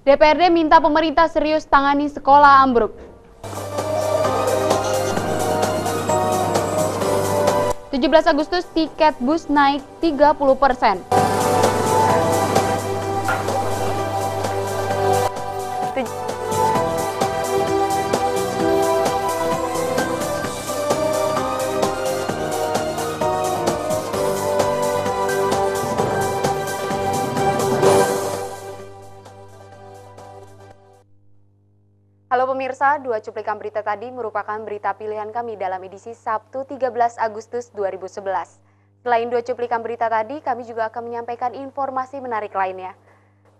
DPRD minta pemerintah serius tangani sekolah ambruk. 17 Agustus tiket bus naik 30%. Halo pemirsa, dua cuplikan berita tadi merupakan berita pilihan kami dalam edisi Sabtu 13 Agustus 2011. Selain dua cuplikan berita tadi, kami juga akan menyampaikan informasi menarik lainnya.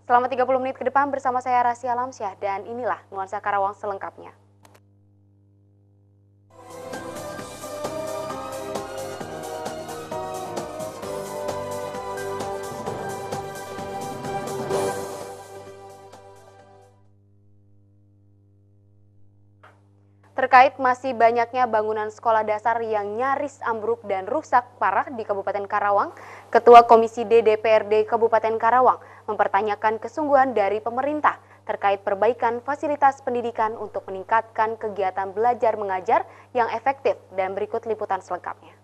Selama 30 menit ke depan bersama saya Rasya Alamsyah dan inilah Nuansa Karawang selengkapnya. Terkait masih banyaknya bangunan sekolah dasar yang nyaris ambruk dan rusak parah di Kabupaten Karawang, Ketua Komisi D DPRD Kabupaten Karawang mempertanyakan kesungguhan dari pemerintah terkait perbaikan fasilitas pendidikan untuk meningkatkan kegiatan belajar mengajar yang efektif dan berikut liputan selengkapnya.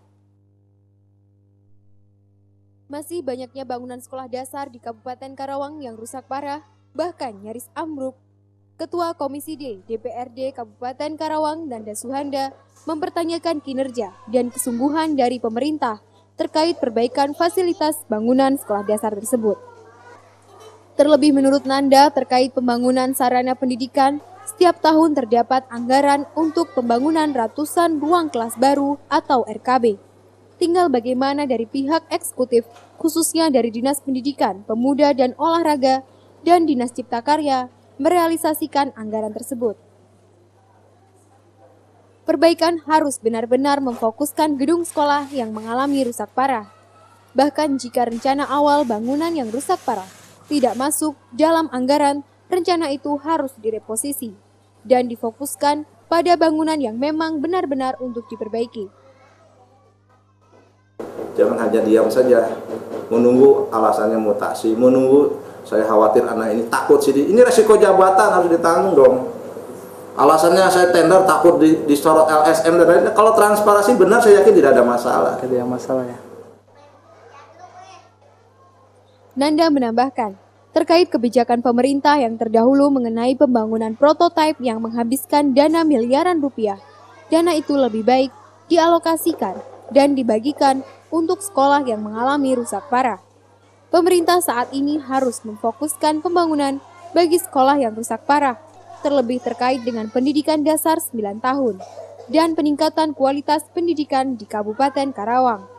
Masih banyaknya bangunan sekolah dasar di Kabupaten Karawang yang rusak parah, bahkan nyaris ambruk. Ketua Komisi D DPRD Kabupaten Karawang Nanda Suhanda mempertanyakan kinerja dan kesungguhan dari pemerintah terkait perbaikan fasilitas bangunan sekolah dasar tersebut. Terlebih menurut Nanda terkait pembangunan sarana pendidikan, setiap tahun terdapat anggaran untuk pembangunan ratusan ruang kelas baru atau RKB. Tinggal bagaimana dari pihak eksekutif, khususnya dari Dinas Pendidikan, Pemuda dan Olahraga dan Dinas Cipta Karya, merealisasikan anggaran tersebut. Perbaikan harus benar-benar memfokuskan gedung sekolah yang mengalami rusak parah. Bahkan jika rencana awal bangunan yang rusak parah tidak masuk dalam anggaran, rencana itu harus direposisi dan difokuskan pada bangunan yang memang benar-benar untuk diperbaiki. Jangan hanya diam saja, menunggu alasannya mutasi, menunggu saya khawatir anak ini takut sih. Ini resiko jabatan harus ditanggung dong. Alasannya saya tender takut disorot LSM dan lain-lain. Kalau transparansi benar saya yakin tidak ada masalah. Tidak ada masalah ya. Nanda menambahkan, terkait kebijakan pemerintah yang terdahulu mengenai pembangunan prototipe yang menghabiskan dana miliaran rupiah, dana itu lebih baik dialokasikan dan dibagikan untuk sekolah yang mengalami rusak parah. Pemerintah saat ini harus memfokuskan pembangunan bagi sekolah yang rusak parah, terlebih terkait dengan pendidikan dasar 9 tahun dan peningkatan kualitas pendidikan di Kabupaten Karawang.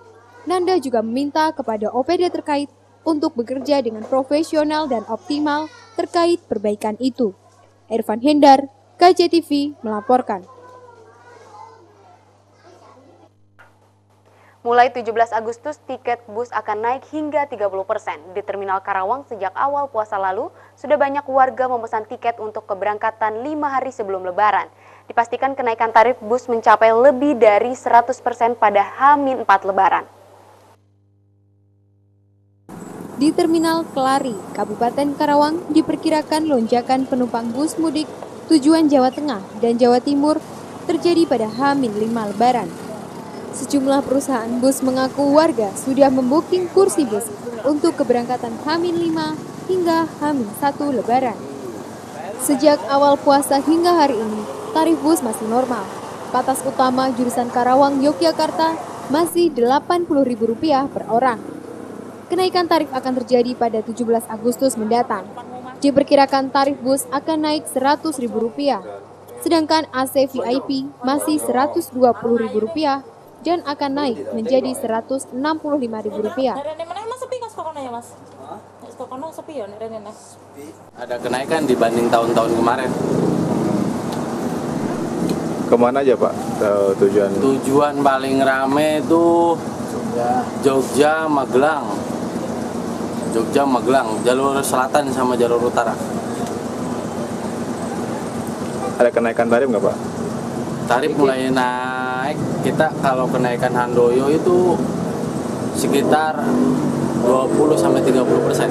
Nanda juga meminta kepada OPD terkait untuk bekerja dengan profesional dan optimal terkait perbaikan itu. Irfan Hendar, KJTV melaporkan. Mulai 17 Agustus, tiket bus akan naik hingga 30%. Di Terminal Karawang sejak awal puasa lalu, sudah banyak warga memesan tiket untuk keberangkatan 5 hari sebelum Lebaran. Dipastikan kenaikan tarif bus mencapai lebih dari 100% pada H-4 Lebaran. Di Terminal Kelari, Kabupaten Karawang, diperkirakan lonjakan penumpang bus mudik tujuan Jawa Tengah dan Jawa Timur terjadi pada H-5 Lebaran. Sejumlah perusahaan bus mengaku warga sudah membooking kursi bus untuk keberangkatan H-5 hingga H-1 Lebaran. Sejak awal puasa hingga hari ini, tarif bus masih normal. Batas utama jurusan Karawang Yogyakarta masih Rp80.000 per orang. Kenaikan tarif akan terjadi pada 17 Agustus mendatang. Diperkirakan tarif bus akan naik Rp100.000, sedangkan AC VIP masih Rp120.000 dan akan naik menjadi Rp165.000. Ada kenaikan dibanding tahun-tahun kemarin. Kemana aja Pak tujuan? Tujuan paling rame itu Jogja, Magelang. Jogja, Magelang, jalur selatan sama jalur utara. Ada kenaikan tarif nggak Pak? Tarif mulai naik, kita kalau kenaikan Handoyo itu sekitar 20-30%.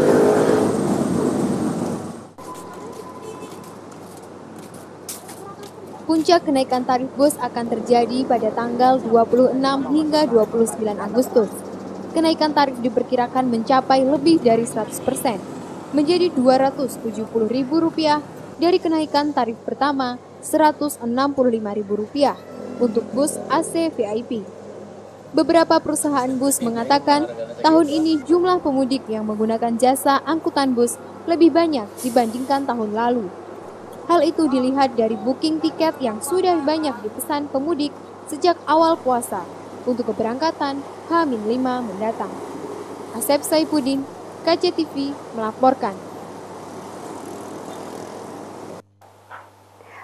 Puncak kenaikan tarif bus akan terjadi pada tanggal 26 hingga 29 Agustus. Kenaikan tarif diperkirakan mencapai lebih dari 100%, menjadi Rp270.000 dari kenaikan tarif pertama Rp165.000 untuk bus AC VIP. Beberapa perusahaan bus mengatakan tahun ini jumlah pemudik yang menggunakan jasa angkutan bus lebih banyak dibandingkan tahun lalu. Hal itu dilihat dari booking tiket yang sudah banyak dipesan pemudik sejak awal puasa untuk keberangkatan H-5 mendatang. Asep Saifuddin, KCTV melaporkan.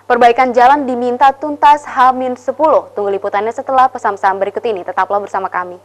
Perbaikan jalan diminta tuntas H-10. Tunggu liputannya setelah pesan-pesan berikut ini. Tetaplah bersama kami.